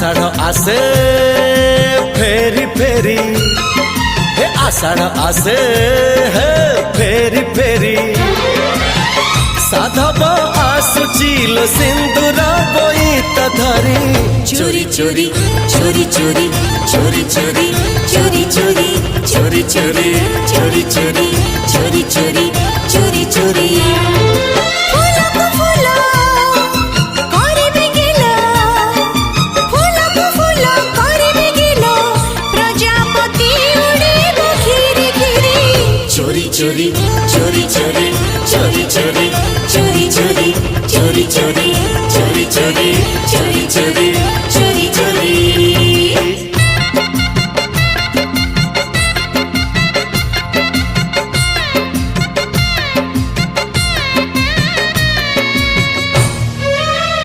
आषाढ़ आसे फेरी फेरी हे आषाढ़ आसे हे फेरी फेरी साधब आसुचिल सिंदूर बोईत धरी चोरी चोरी चोरी चोरी चोरी चोरी चोरी चोरी चोरी चोरी चोरी चोरी चोरी चोरी चोरी चोरी